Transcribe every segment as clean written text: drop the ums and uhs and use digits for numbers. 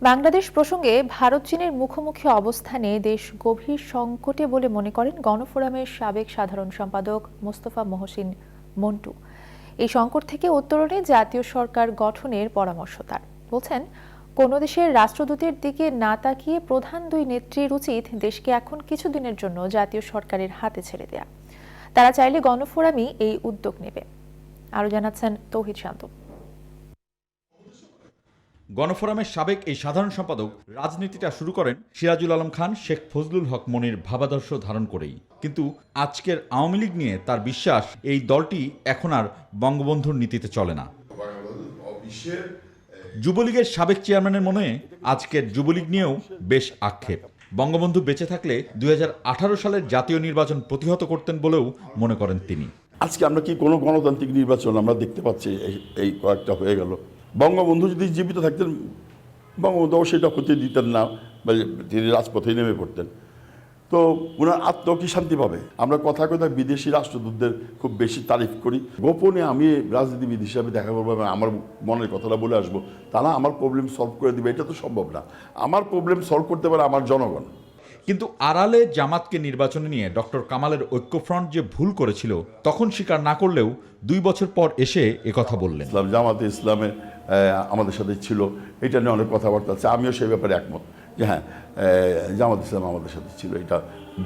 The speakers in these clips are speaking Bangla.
বাংলাদেশ প্রসঙ্গে ভারত চীনের মুখোমুখি অবস্থানে দেশ গভীর সংকটে বলে মনে করেন গণফোরামের সাবেক সাধারণ সম্পাদক মোস্তফা মহসিন মন্টু। এই সংকট থেকে উত্তরণে জাতীয় সরকার গঠনের পরামর্শ তার। বলছেন, কোনো দেশের রাষ্ট্রদূতের দিকে না তাকিয়ে প্রধান দুই নেত্রীর উচিত দেশকে এখন কিছুদিনের জন্য জাতীয় সরকারের হাতে ছেড়ে দেয়া। তারা চাইলে গণফোরামই এই উদ্যোগ নেবে। আরো জানাচ্ছেন তৌহিদ শান্ত। গণফোরামের সাবেক এই সাধারণ সম্পাদক রাজনীতিটা শুরু করেন সিরাজুল আলম খান, শেখ ফজলুল হক মনির ভাবাদর্শ ধারণ করেই। কিন্তু আজকের আওয়ামী লীগ নিয়ে তার বিশ্বাস, এই দলটি এখন আর বঙ্গবন্ধুর নীতিতে চলে না। যুবলীগের সাবেক চেয়ারম্যানের মনে আজকের যুবলীগ নিয়েও বেশ আক্ষেপ। বঙ্গবন্ধু বেঁচে থাকলে 2018 সালের জাতীয় নির্বাচন প্রতিহত করতেন বলেও মনে করেন তিনি। আজকে আমরা কি কোনো গণতান্ত্রিক নির্বাচন আমরা দেখতে পাচ্ছি? এই কয়েকটা হয়ে গেল। বঙ্গবন্ধু যদি জীবিত থাকতেন, বঙ্গবন্ধু সেটা হতে দিতেন না, তিনি রাজপথে নেমে পড়তেন। তো ওনার আত্মাও কি শান্তি পাবে? আমরা কথা বিদেশি রাষ্ট্রদূতদের খুব বেশি তারিফ করি, গোপনে আমি রাজনীতিবিদ হিসাবে দেখা করবো, আমার মনের কথাটা বলে আসবো, তারা আমার প্রবলেম সলভ করে দিবে, এটা তো সম্ভব না। আমার প্রবলেম সলভ করতে পারে আমার জনগণ। কিন্তু আড়ালে জামাতকে নির্বাচনে নিয়ে ডক্টর কামালের ঐক্যফ্রন্ট যে ভুল করেছিল তখন স্বীকার না করলেও 2 বছর পর এসে একথা বললেন। জামাতে ইসলামে আমাদের সাথে ছিল, এটা নিয়ে অনেক কথাবার্তা আছে, আমিও সেই ব্যাপারে একমত যে হ্যাঁ, জামাত ইসলাম আমাদের সাথে ছিল, এটা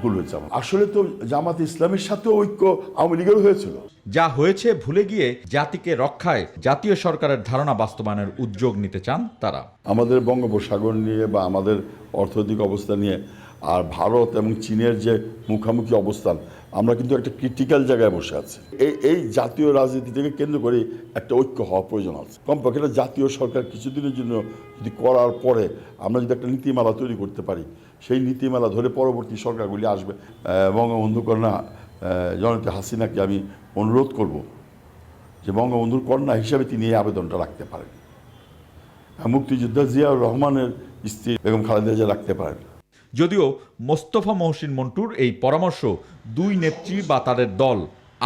ভুল হয়েছে। আসলে তো জামাত ইসলামের সাথে ঐক্য আওয়ামী লীগেরও হয়েছিল। যা হয়েছে ভুলে গিয়ে জাতিকে রক্ষায় জাতীয় সরকারের ধারণা বাস্তবায়নের উদ্যোগ নিতে চান তারা। আমাদের বঙ্গোপসাগর নিয়ে বা আমাদের অর্থনৈতিক অবস্থা নিয়ে আর ভারত এবং চীনের যে মুখোমুখি অবস্থান, আমরা কিন্তু একটা ক্রিটিক্যাল জায়গায় বসে আছি। এই জাতীয় রাজনীতি থেকে কেন্দ্র করে একটা ঐক্য হওয়া প্রয়োজন আছে। কমপক্ষে একটা জাতীয় সরকার কিছুদিনের জন্য যদি করার পরে আমরা যদি একটা নীতিমালা তৈরি করতে পারি, সেই নীতিমালা ধরে পরবর্তী সরকারগুলি আসবে। বঙ্গবন্ধু কন্যা জননেত্রী হাসিনাকে আমি অনুরোধ করব যে বঙ্গবন্ধুর কন্যা হিসাবে তিনি এই আবেদনটা রাখতে পারেন। মুক্তিযোদ্ধা জিয়াউর রহমানের স্ত্রী বেগম খালেদা জিয়া রাখতে পারেন। যদিও মোস্তফা মহসিন মন্টুর এই পরামর্শ দুই নেত্রী বা তাদের দল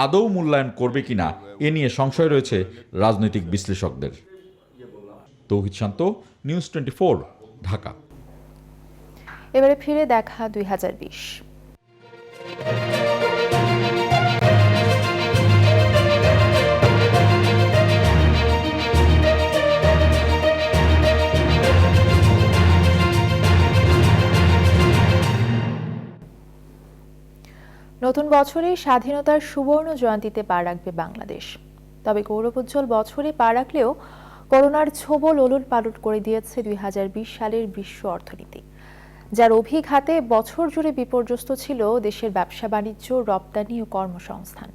আদৌ মূল্যায়ন করবে কিনা এ নিয়ে সংশয় রয়েছে রাজনৈতিক বিশ্লেষকদের। তৌহিদ শান্ত, নিউজ 24, ঢাকা। এবারে ফিরে দেখা 2020। নতুন বছরে স্বাধীনতার সুবর্ণ জয়ন্তীতে পা রাখবে বাংলাদেশ। তবে গৌরবোজ্জ্বল বছরে পা রাখলেও করোনার ছোবল ওলট পালট করে দিয়েছে 2020 সালের বিশ্ব অর্থনীতি, যার অভিঘাতে বছর জুড়ে বিপর্যস্ত ছিল দেশের ব্যবসা বাণিজ্য, রপ্তানি ও কর্মসংস্থান।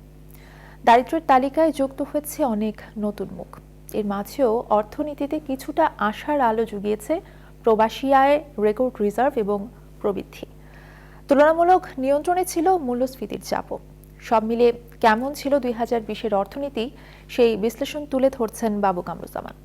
দারিদ্র্যের তালিকায় যুক্ত হয়েছে অনেক নতুন মুখ। এর মাঝেও অর্থনীতিতে কিছুটা আশার আলো জুগিয়েছে প্রবাসী আয়, রেকর্ড রিজার্ভ এবং প্রবৃদ্ধি। তুলনামূলক নিয়ন্ত্রণে ছিল মূল্যস্ফীতির চাপও। সব মিলে কেমন ছিল 2020-এর অর্থনীতি, সেই বিশ্লেষণ তুলে ধরছেন বাবু কামরুজ্জামান।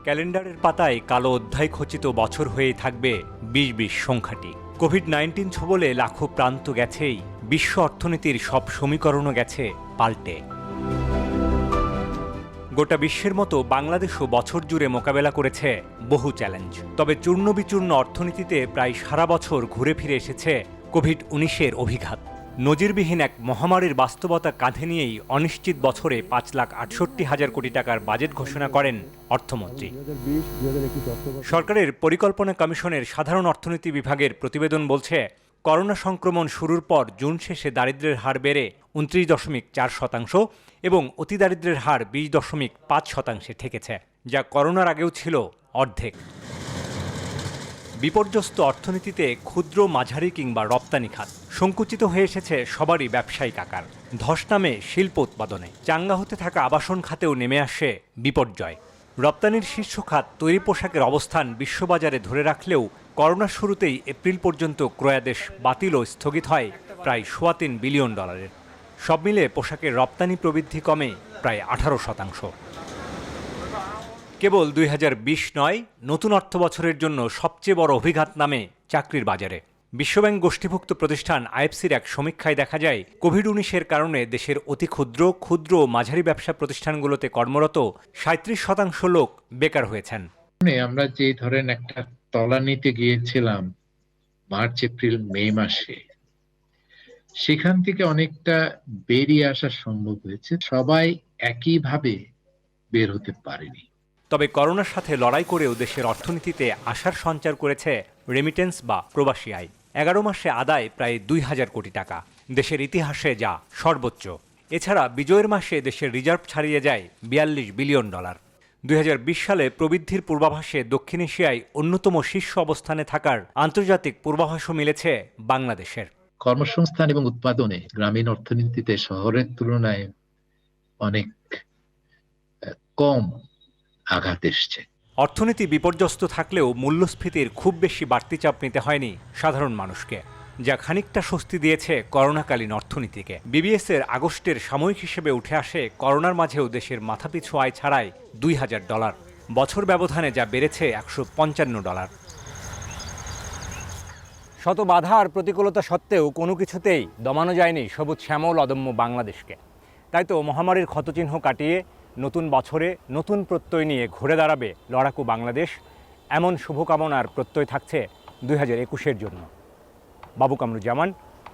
ক্যালেন্ডারের পাতায় কালো অধ্যায় খচিত বছর হয়ে থাকবে 2020 সংখ্যাটি। কোভিড-19 ছোবলে লাখো প্রান্ত গেছেই, বিশ্ব অর্থনীতির সব সমীকরণও গেছে পাল্টে। গোটা বিশ্বের মতো বাংলাদেশও বছর জুড়ে মোকাবেলা করেছে বহু চ্যালেঞ্জ। তবে চূর্ণ বিচূর্ণ অর্থনীতিতে প্রায় সারা বছর ঘুরে ফিরে এসেছে কোভিড-19-এর অভিঘাত। নজিরবিহীন এক মহামারীর বাস্তবতা কাঁধে নিয়েই অনিশ্চিত বছরে 5,68,000 কোটি টাকার বাজেট ঘোষণা করেন অর্থমন্ত্রী। সরকারের পরিকল্পনা কমিশনের সাধারণ অর্থনীতি বিভাগের প্রতিবেদন বলছে, করোনা সংক্রমণ শুরুর পর জুন শেষে দারিদ্র্যের হার বেড়ে 29.4% এবং অতিদারিদ্র্যের হার 20.5% ঠেকেছে, যা করোনার আগেও ছিল অর্ধেক। বিপর্যস্ত অর্থনীতিতে ক্ষুদ্র, মাঝারি কিংবা রপ্তানি খাত সংকুচিত হয়ে এসেছে সবারই ব্যবসায়িক আকার। ধস নামে শিল্প উৎপাদনে, চাঙ্গা হতে থাকা আবাসন খাতেও নেমে আসে বিপর্যয়। রপ্তানির শীর্ষ খাত তৈরি পোশাকের অবস্থান বিশ্ববাজারে ধরে রাখলেও করোনার শুরুতেই এপ্রিল পর্যন্ত ক্রয়াদেশ বাতিল ও স্থগিত হয় প্রায় $3 বিলিয়ন। সব মিলে পোশাকের রপ্তানি প্রবৃদ্ধি কমে প্রায় 18%। কেবল 2020 নয়, নতুন অর্থবছরের জন্য সবচেয়ে বড় অভিঘাত নামে চাকরির বাজারে। বিশ্বব্যাংক গোষ্ঠীভুক্ত প্রতিষ্ঠান আইএফসির এক সমীক্ষায় দেখা যায় কোভিড-19-এর কারণে দেশের অতি ক্ষুদ্র ও মাঝারি ব্যবসা প্রতিষ্ঠানগুলোতে কর্মরত ৩৭% লোক বেকার হয়েছেন। আমরা যে ধরেন একটা তলানিতে গিয়েছিলাম মার্চ, এপ্রিল, মে মাসে, সেখান থেকে অনেকটা বেরিয়ে আসা সম্ভব হয়েছে। সবাই একইভাবে বের হতে পারেনি। তবে করোনার সাথে লড়াই করেও দেশের অর্থনীতিতে আশার সঞ্চার করেছে রেমিটেন্স বা প্রবাসী আয়। 11 মাসে আদায় প্রায় ২,০০০ কোটি টাকা, দেশের ইতিহাসে যা সর্বোচ্চ। এছাড়া বিজয়ের মাসে দেশের রিজার্ভ ছাড়িয়ে যায় $৪২ বিলিয়ন। ২০২০ সালে প্রবৃদ্ধির পূর্বাভাসে দক্ষিণ এশিয়ায় অন্যতম শীর্ষ অবস্থানে থাকার আন্তর্জাতিক পূর্বাভাসও মিলেছে বাংলাদেশের। কর্মসংস্থান এবং উৎপাদনে গ্রামীণ অর্থনীতিতে শহরের তুলনায় অনেক কম আঘাত এসছে। অর্থনীতি বিপর্যস্ত থাকলেও মূল্যস্ফীতির খুব বেশি বাড়তি চাপ নিতে হয়নি সাধারণ মানুষকে, যা খানিকটা স্বস্তি দিয়েছে করোনাকালীন অর্থনীতিকে। বিবিএসের আগস্টের সাময়িক হিসেবে উঠে আসে করোনার মাঝেও দেশের মাথাপিছু আয় ছাড়ায় $২,০০০, বছর ব্যবধানে যা বেড়েছে $১৫৫। শত বাধা আর প্রতিকূলতা সত্ত্বেও কোনো কিছুতেই দমানো যায়নি সবুজ শ্যামল অদম্য বাংলাদেশকে। তাই তো মহামারীর ক্ষতচিহ্ন কাটিয়ে নতুন বছরে নতুন প্রত্যয় নিয়ে ঘুরে দাঁড়াবে লড়াকু বাংলাদেশ, এমন শুভকামনার প্রত্যয় থাকছে 2021-এর জন্য। বাবু কামরুজ্জামান,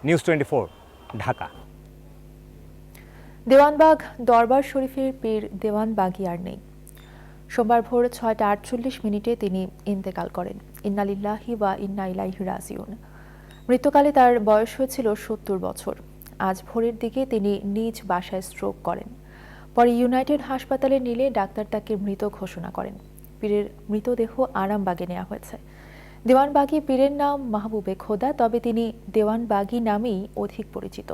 নিউজ 24, ঢাকা। দেওয়ানবাগ দরবার শরীফের পীর দেওয়ান বাগী আর নেই। সোমবার ভোর 6:48 তিনি ইন্তেকাল করেন। ইন্না লিল্লাহি ওয়া ইন্না ইলাইহি রাজিউন। মৃত্যুকালে তার বয়স হয়েছিল 70 বছর। আজ ভোরের দিকে তিনি নিজ বাসায় স্ট্রোক করেন। পরে ইউনাইটেড হাসপাতালে নিলে ডাক্তার তাকে মৃত ঘোষণা করেন। পীরের মৃতদেহ আরামবাগে নেওয়া হয়েছে। দেওয়ানবাগী পীরের নাম মাহবুবে খোদা, তবে তিনি দেওয়ানবাগী নামেই অধিক পরিচিত।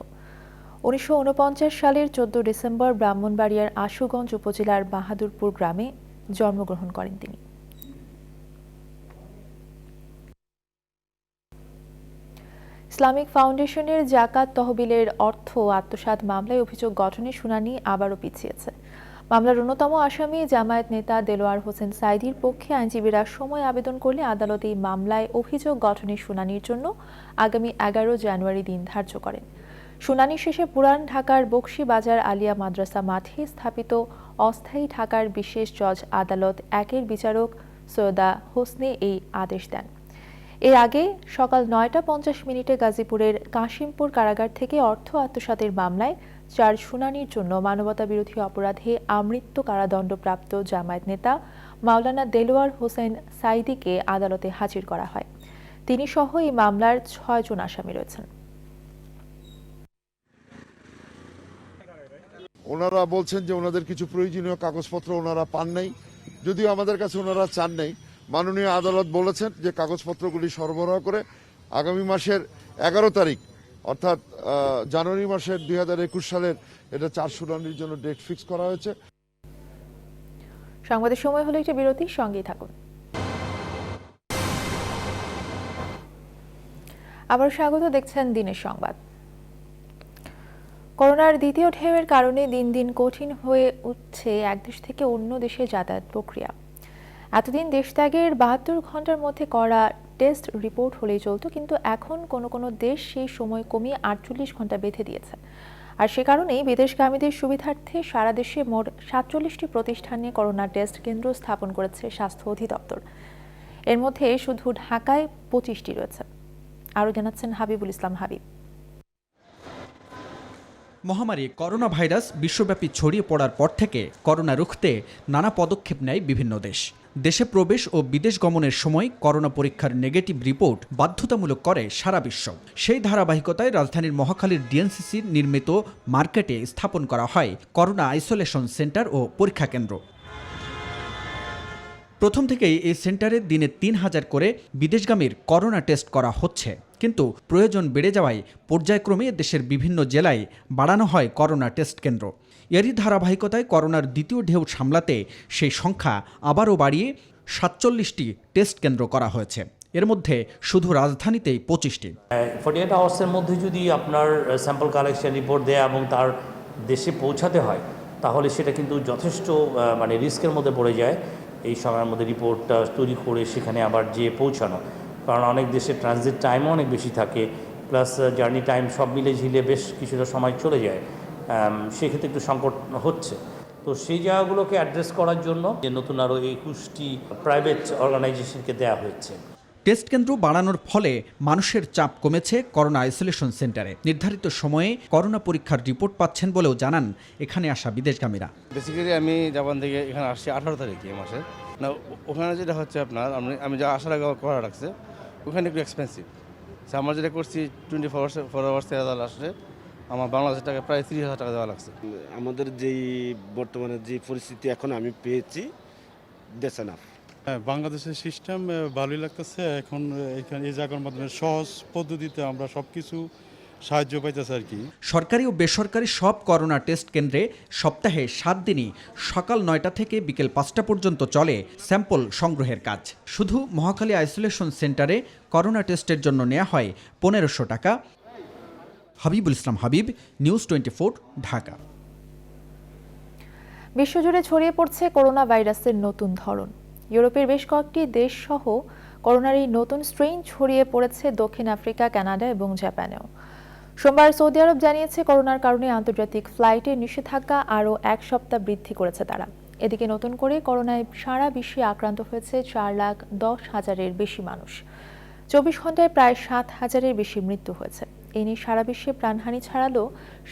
1949 সালের 14 ডিসেম্বর ব্রাহ্মণবাড়িয়ার আশুগঞ্জ উপজেলার বাহাদুরপুর গ্রামে জন্মগ্রহণ করেন তিনি। ইসলামিক ফাউন্ডেশনের জাকাত তহবিলের অর্থ আত্মসাৎ মামলায় অভিযোগ গঠনের শুনানি আবারও পিছিয়েছে। মামলার অন্যতম আসামি জামায়াত নেতা দেলোয়ার হোসেন সাইদির পক্ষে আইনজীবীরা সময় আবেদন করলে আদালত এই মামলায় অভিযোগ গঠনের শুনানির জন্য আগামী 11 জানুয়ারি দিন ধার্য করেন। শুনানি শেষে পুরান ঢাকার বকশীবাজার আলিয়া মাদ্রাসা মাঠে স্থাপিত অস্থায়ী ঢাকার বিশেষ জজ আদালত 1-এর বিচারক সৈয়দা হোসনে এই আদেশ দেন। এর আগে সকাল 9:50 গাজীপুরের কাশিমপুর কারাগার থেকে অর্থ আত্মসাতের মামলায় 4 শুনানির জন্য মানবতাবিরোধী অপরাধে আমৃত্যু কারাদণ্ডপ্রাপ্ত জামায়াত নেতা মাওলানা দেলোয়ার হোসেন সাইদিকে আদালতে হাজির করা হয়। তিনি সহ এই মামলার 6 জন আসামি রয়েছেন। ওনারা বলছেন যে ওনাদের কিছু প্রয়োজনীয় কাগজপত্র ওনারা পান নাই, যদিও আমাদের কাছে ওনারা চান নাই। মাননীয় আদালত বলেছেন যে কাগজপত্রগুলি সরবরাহ করে আগামী মাসের 11 তারিখ অর্থাৎ জানুয়ারি মাসের 2021 সালের এটা 4 শুনানির জন্য ডেট ফিক্স করা হয়েছে। সংবাদের সময় হলো একটি বিরতি, সঙ্গেই থাকুন। আবার স্বাগত, দেখছেন দিনের সংবাদ। করোনার দ্বিতীয় ঢেউয়ের কারণে দিন দিন কঠিন হয়ে উঠছে এক দেশ থেকে অন্য দেশে যাতায়াত প্রক্রিয়া। এতদিন দেশ ত্যাগের 72 ঘন্টার মধ্যে করা টেস্ট রিপোর্ট হলেই চলত, কিন্তু এখন কোনো দেশ সেই সময় কমিয়ে 48 ঘন্টা বেঁধে দিয়েছে। আর সে কারণেই বিদেশগামীদের সুবিধার্থে সারা দেশে মোট 47টি প্রতিষ্ঠানে করোনা টেস্ট কেন্দ্র স্থাপন করেছে স্বাস্থ্য অধিদপ্তর। এর মধ্যে শুধু ঢাকায় 25টি রয়েছে। আরও জানাচ্ছেন হাবিবুল ইসলাম হাবিব। মহামারী করোনা ভাইরাস বিশ্বব্যাপী ছড়িয়ে পড়ার পর থেকে করোনা রুখতে নানা পদক্ষেপ নেয় বিভিন্ন দেশ। দেশে প্রবেশ ও বিদেশ গমনের সময় করোনা পরীক্ষার নেগেটিভ রিপোর্ট বাধ্যতামূলক করে সারা বিশ্ব। সেই ধারাবাহিকতায় রাজধানীর মহাখালীর ডিএনসিসি নির্মিত মার্কেটে স্থাপন করা হয় করোনা আইসোলেশন সেন্টার ও পরীক্ষা কেন্দ্র। প্রথম থেকেই এই সেন্টারে দিনে 3000 করে বিদেশগামীর করোনা টেস্ট করা হচ্ছে, কিন্তু প্রয়োজন বেড়ে যাওয়ায় পর্যায়ক্রমে দেশের বিভিন্ন জেলায় বাড়ানো হয় করোনা টেস্ট কেন্দ্র। এরই ধারাবাহিকতায় করোনার দ্বিতীয় ঢেউ সামলাতে সেই সংখ্যা আবারও বাড়িয়ে 47টি টেস্ট কেন্দ্র করা হয়েছে। এর মধ্যে শুধু রাজধানীতেই 25টি। 48 আওয়ার্সের মধ্যে যদি আপনার স্যাম্পল কালেকশন রিপোর্ট দেয় এবং তার দেশে পৌঁছাতে হয়, তাহলে সেটা কিন্তু যথেষ্ট রিস্কের মধ্যে পড়ে যায়। এই সময়ের মধ্যে রিপোর্টটা তৈরি করে সেখানে আবার যেয়ে পৌঁছানো, কারণ অনেক দেশে ট্রানজিট টাইমও অনেক বেশি থাকে, প্লাস জার্নি টাইম সব মিলে ঝিলে বেশ কিছুটা সময় চলে যায়। সেক্ষেত্রে একটু সংকট হচ্ছে। তো সেই জায়গাগুলোকে অ্যাড্রেস করার জন্য যে নতুন আরও 21টি প্রাইভেট অর্গানাইজেশনকে দেওয়া হয়েছে। টেস্ট কেন্দ্র বাড়ানোর ফলে মানুষের চাপ কমেছে করোনা আইসোলেশন সেন্টারে। নির্ধারিত সময়ে করোনা পরীক্ষার রিপোর্ট পাচ্ছেন বলেও জানান এখানে আসা বিদেশগামীরা। বেসিক্যালি আমি জাপান থেকে এখানে আসছি 18 তারিখে এই মাসে। না, ওখানে যেটা হচ্ছে আপনার আমি যা আসার আগে করা রাখছে ওখানে একটু এক্সপেন্সিভ। আমার যেটা করছি 24 আওয়ার্স আসলে আমার বাংলাদেশের টাকা প্রায় 30,000 টাকা দেওয়া লাগছে। আমাদের যেই বর্তমানে যে পরিস্থিতি এখন আমি পেয়েছি দেশে না। হ্যাঁ, বাংলাদেশের সিস্টেম ভালোই লাগতেছে। এখন এখানে এই জায়গার মাধ্যমে সহজ পদ্ধতিতে আমরা সব কিছু সাহায্য পাইতেছে আর কি। সরকারি ও বেসরকারি সব করোনা টেস্ট কেন্দ্রে সপ্তাহে 7 দিনই সকাল 9টা থেকে বিকেল 5টা পর্যন্ত চলে স্যাম্পল সংগ্রহের কাজ। শুধু মহাখালী আইসোলেশন সেন্টারে করোনা টেস্টের জন্য নেওয়া হয় 1500 টাকা। হাবিবুল ইসলাম হাবিব, নিউজ 24, ঢাকা। বিশ্বজুড়ে ছড়িয়ে পড়ছে করোনা ভাইরাসের নতুন ধরন। ইউরোপের বেশ কয়েকটি দেশ সহ করোনার এই নতুন স্ট্রেইন ছড়িয়ে পড়েছে দক্ষিণ আফ্রিকা, কানাডা এবং জাপানেও। সোমবার সৌদি আরব জানিয়েছে করোনার কারণে আন্তর্জাতিক ফ্লাইটে নিষেধাজ্ঞা আরও 1 সপ্তাহ বৃদ্ধি করেছে তারা। এদিকে নতুন করে করোনায় সারা বিশ্বে আক্রান্ত হয়েছে 4,10,000-এর বেশি মানুষ। 24 ঘন্টায় প্রায় 7,000-এর বেশি মৃত্যু হয়েছে। এ নিয়ে সারা বিশ্বে প্রাণহানি ছাড়ালো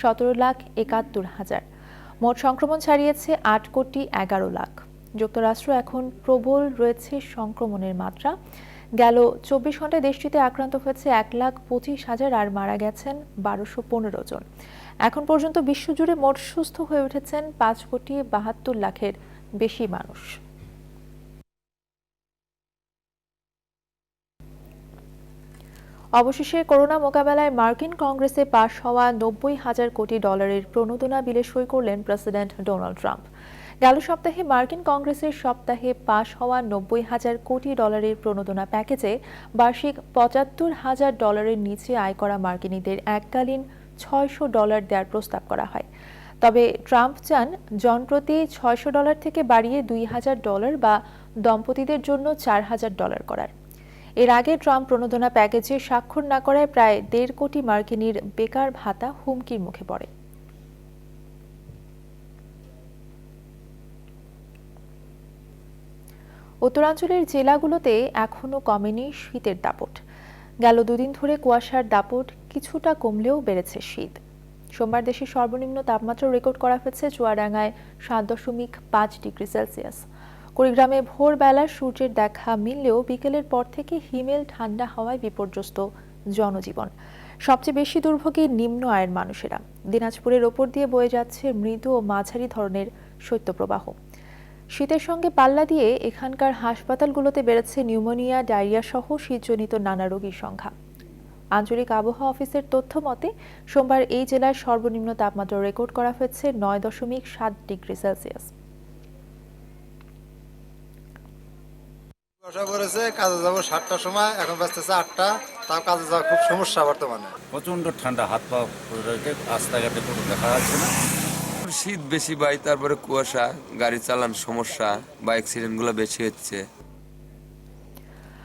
17,71,000। মোট সংক্রমণ ছাড়িয়েছে 8,11,00,000। যুক্তরাষ্ট্র এখন প্রবল রয়েছে সংক্রমণের মাত্রা। গেল 24 ঘন্টায় দেশটিতে আক্রান্ত হয়েছে 1,25,000 আর মারা গেছেন 1,215 জন। এখন পর্যন্ত বিশ্বজুড়ে মোট সুস্থ হয়ে উঠেছেন 5,72,00,000-এর বেশি মানুষ। অবশেষে করোনা মোকাবেলায় মার্কিন কংগ্রেসে পাশ হওয়া $90,000 কোটি প্রণোদনা বিলে সই করলেন প্রেসিডেন্ট ডোনাল্ড ট্রাম্প। গেল সপ্তাহে মার্কিন কংগ্রেসের সপ্তাহে পাশ হওয়া $90,000 কোটি প্রণোদনা প্যাকেজে বার্ষিক $75,000 নিচে আয় করা মার্কিনীদের এককালীন $600 দেওয়ার প্রস্তাব করা হয়। তবে ট্রাম্প চান জনপ্রতি $600 থেকে বাড়িয়ে $2,000 বা দম্পতিদের জন্য $4,000 করার। এর আগে ট্রাম্প প্রণোদনা প্যাকেজে স্বাক্ষর না করায় প্রায় 1.5 কোটি মার্কিনীর বেকার ভাতা হুমকির মুখে পড়ে। উত্তরাঞ্চলের জেলাগুলোতে এখনো কমেনি শীতের দাপট। গেল 2 দিন ধরে কুয়াশার দাপট কিছুটা কমলেও বেড়েছে শীত। সোমবার দেশের সর্বনিম্ন তাপমাত্রা রেকর্ড করা হয়েছে চুয়াডাঙ্গায় 7.5 ডিগ্রি সেলসিয়াস। কুড়িগ্রামে ভোরবেলার সূর্যের দেখা মিললেও বিকেলের পর থেকে হিমেল ঠান্ডা হওয়ায় বিপর্যস্ত জনজীবন। সবচেয়ে বেশি দুর্ভোগী নিম্ন আয়ের মানুষেরা। দিনাজপুরের ওপর দিয়ে বয়ে যাচ্ছে মৃদু ও মাঝারি ধরনের শৈত্যপ্রবাহ। শীতের সঙ্গে পাল্লা দিয়ে এখানকার হাসপাতালগুলোতে বেড়েছে নিউমোনিয়া, ডায়রিয়া সহ শীতজনিত নানা রোগীর সংখ্যা। আঞ্চলিক আবহাওয়া অফিসের তথ্য মতে সোমবার এই জেলার সর্বনিম্ন তাপমাত্রা রেকর্ড করা হয়েছে 9.7 ডিগ্রি সেলসিয়াস। কুয়াশা পড়েছে, কাজে যাবো 7টার সময়, এখন বাজতেছে 8টা, তাও কাজে যাওয়া খুব সমস্যা বর্তমানে। প্রচন্ড ঠান্ডা, হাত পা রাস্তাঘাটে কোনো দেখা যাচ্ছে না। শীত বেশি ভাই, তারপরে কুয়াশা, গাড়ি চালান সমস্যা বা অ্যাক্সিডেন্টগুলো বেশি হচ্ছে।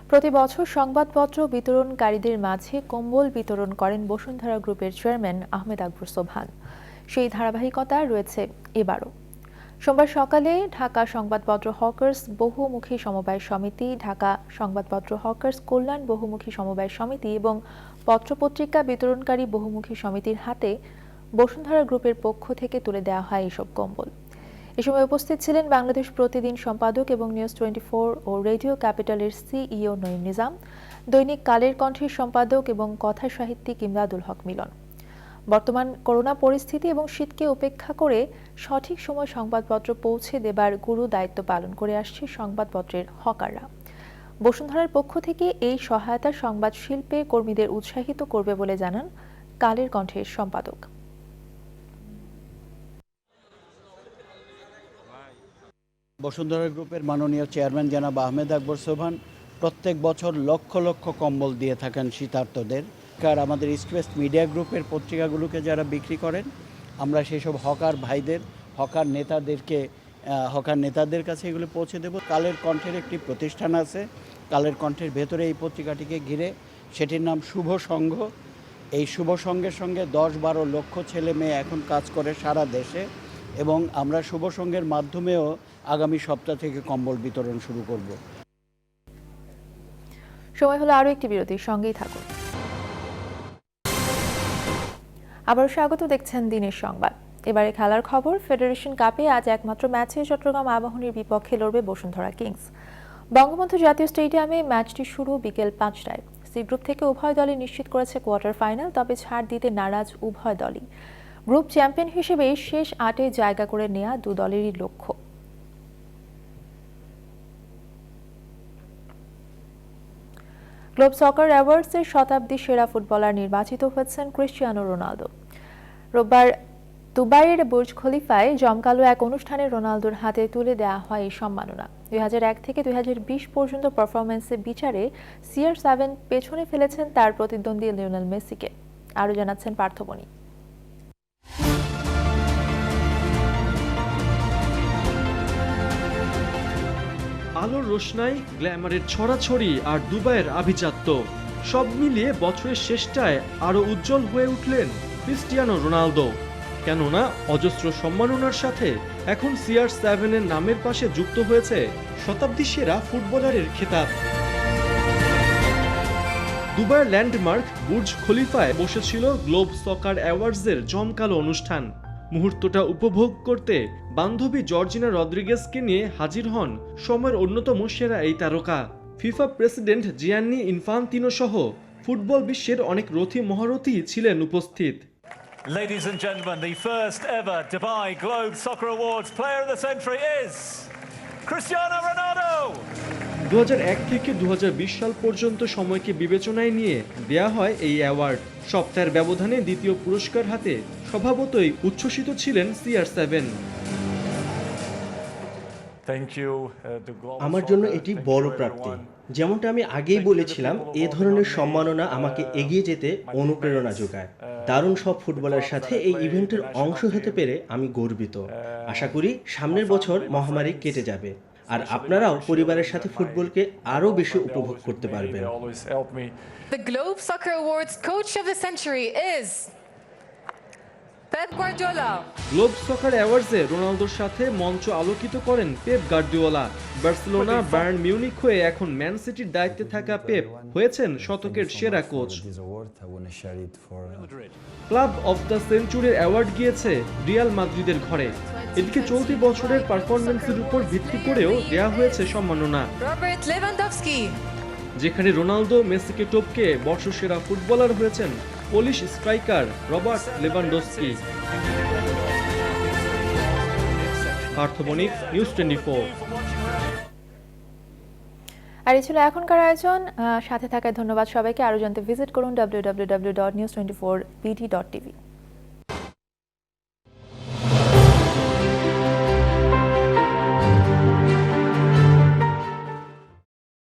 প্রতি বছর সংবাদপত্র বিতরণকারীদের মাঝে কম্বল বিতরণ করেন বসুন্ধরা গ্রুপের চেয়ারম্যান আহমেদ আকবর সোবহান। সেই ধারাবাহিকতা রয়েছে এবারও। সোমবার সকালে ঢাকা সংবাদপত্র হকার্স বহুমুখী সমবায় সমিতি, ঢাকা সংবাদপত্র হকার্স কল্যাণ বহুমুখী সমবায় সমিতি এবং পত্রপত্রিকা বিতরণকারী বহুমুখী সমিতির হাতে বসুন্ধরা গ্রুপের পক্ষ থেকে তুলে দেওয়া হয় এসব কম্বল। এ সময় উপস্থিত ছিলেন বাংলাদেশ প্রতিদিন সম্পাদক এবং নিউজ 24 ও রেডিও ক্যাপিটালের সিইও নঈম নিজাম, দৈনিক কালের কণ্ঠের সম্পাদক এবং কথা সাহিত্যিক ইমদাদুল হক মিলন। বর্তমান করোনা পরিস্থিতি এবং শীতকে উপেক্ষা করে সঠিক সময় সংবাদপত্র পৌঁছে দেবার গুরু দায়িত্ব পালন করে আসছে সংবাদপত্রের হকাররা। বসুন্ধরার পক্ষ থেকে এই সহায়তা সংবাদ শিল্পে কর্মীদের উৎসাহিত করবে বলে জানান কালের কণ্ঠের সম্পাদক। বসুন্ধরা গ্রুপের মাননীয় চেয়ারম্যান জনাব আহমেদ আকবর সোবহান প্রত্যেক বছর লক্ষ লক্ষ কম্বল দিয়ে থাকেন শীতার্তদের। আর আমাদের ইস্ট ওয়েস্ট মিডিয়া গ্রুপের পত্রিকাগুলোকে যারা বিক্রি করেন, আমরা সেসব হকার ভাইদের, হকার নেতাদের কাছে এগুলো পৌঁছে দেব। কালের কণ্ঠের একটি প্রতিষ্ঠান আছে, কালের কণ্ঠের ভেতরে এই পত্রিকাটিকে ঘিরে, সেটির নাম শুভ সংঘ। এই শুভ সংঘের সঙ্গে 10-12 লক্ষ ছেলে মেয়ে এখন কাজ করে সারা দেশে, এবং আমরা শুভ সংঘের মাধ্যমেও আগামী সপ্তাহ থেকে কম্বল বিতরণ শুরু করব। সময় হলো আরও একটি বিরতির, সঙ্গেই থাকুন। আবার স্বাগত, দেখছেন দিনের সংবাদ। এবারে খেলার খবর। ফেডারেশন কাপে আজ একমাত্র ম্যাচে চট্টগ্রাম আবাহনীর বিপক্ষে লড়বে বসুন্ধরা কিংস। বঙ্গবন্ধু জাতীয় স্টেডিয়ামে ম্যাচটি শুরু বিকেল 5টায়। সি গ্রুপ থেকে উভয় দলই নিশ্চিত করেছে কোয়ার্টার ফাইনাল, তবে ছাড় দিতে নারাজ উভয় দলই। গ্রুপ চ্যাম্পিয়ন হিসেবে শেষ 8-এ জায়গা করে নেওয়া দু দলেরই লক্ষ্য। গ্লোব সকার অ্যাওয়ার্ডসের শতাব্দী সেরা ফুটবলার নির্বাচিত হয়েছেন ক্রিস্টিয়ানো রোনালদো। রোববার দুবাইয়ের বুর্জ খলিফায় জমকালো এক অনুষ্ঠানে রোনালদোর হাতে তুলে দেওয়া হয় এই সম্মাননা। 2001 থেকে 2020 পর্যন্ত পারফরমেন্সের বিচারে CR7 পেছনে ফেলেছেন তার প্রতিদ্বন্দ্বী লিওনেল মেসিকে। আরও জানাচ্ছেন পার্থবণী। আলোর রোশনাই, গ্ল্যামারের ছড়াছড়ি আর দুবাইয়ের আভিজাত্য সব মিলিয়ে বছরের শেষটায় আরও উজ্জ্বল হয়ে উঠলেন ক্রিস্টিয়ানো রোনালদো। কেননা অজস্র সম্মাননার সাথে এখন CR7-এর নামের পাশে যুক্ত হয়েছে শতাব্দী সেরা ফুটবলারের খেতাব। দুবাইয়ের ল্যান্ডমার্ক বুর্জ খলিফায় বসেছিল গ্লোব সকার অ্যাওয়ার্ডসের জমকালো অনুষ্ঠান। মুহূর্তটা উপভোগ করতে বান্ধবী জর্জিনা রদ্রিগেজকে নিয়ে হাজির হন সময়ের অন্যতম সেরা এই তারকা। ফিফা প্রেসিডেন্ট জিয়ান্নি ইনফান্তিনো সহ ফুটবল বিশ্বের অনেক রথী মহারথী ছিলেন উপস্থিত। Ladies and gentlemen, the first ever Dubai Globe Soccer Awards Player of the Century is Cristiano Ronaldo. 2001 থেকে 2020 সাল পর্যন্ত সময়কে বিবেচনায় নিয়ে দেয়া হয় এই অ্যাওয়ার্ড। সপ্তাহের ব্যবধানে দ্বিতীয় পুরস্কার হাতে স্বভাবতই উচ্ছ্বসিত ছিলেন CR7। আমার জন্য এটি বড় প্রাপ্তি। যেমনটা আমি আগেই বলেছিলাম, এ ধরনের সম্মাননা আমাকে এগিয়ে যেতে অনুপ্রেরণা যোগায়। দারুণ সব ফুটবলের সাথে এই ইভেন্টের অংশ হতে পেরে আমি গর্বিত। আশা করি সামনের বছর মহামারী কেটে যাবে আর আপনারাও পরিবারের সাথে ফুটবলকে আরও বেশি উপভোগ করতে পারবেন। The Globe Soccer Awards Coach of the Century is Pep Guardiola. Globe Soccer অ্যাওয়ার্ডসে রোনালদোর সাথে মঞ্চ আলোকিত করেন Pep Guardiola. Barcelona, Bayern Munich হয়ে এখন ম্যান সিটির দায়িত্বে থাকা পেপ হয়েছেন শতকের সেরা কোচ। ক্লাব অফ দ্য সেঞ্চুরির অ্যাওয়ার্ড গিয়েছে রিয়াল মাদ্রিদের ঘরে। এদিকে চলতি বছরের পারফরমেন্সের উপর ভিত্তি করেও দেয়া হয়েছে সম্মাননা। Robert Lewandowski. যেখানে রোনালদো মেসিকে টপকে বর্ষসেরা ফুটবলার হয়েছেন Polish striker Robert Lewandowski. পার্থবণিক, news 24। আর এই ছিল এখনকার আয়োজন। সাথে থাকায় ধন্যবাদ সবাইকে। আরও জানতে ভিজিট করুন www.news24bd.tv।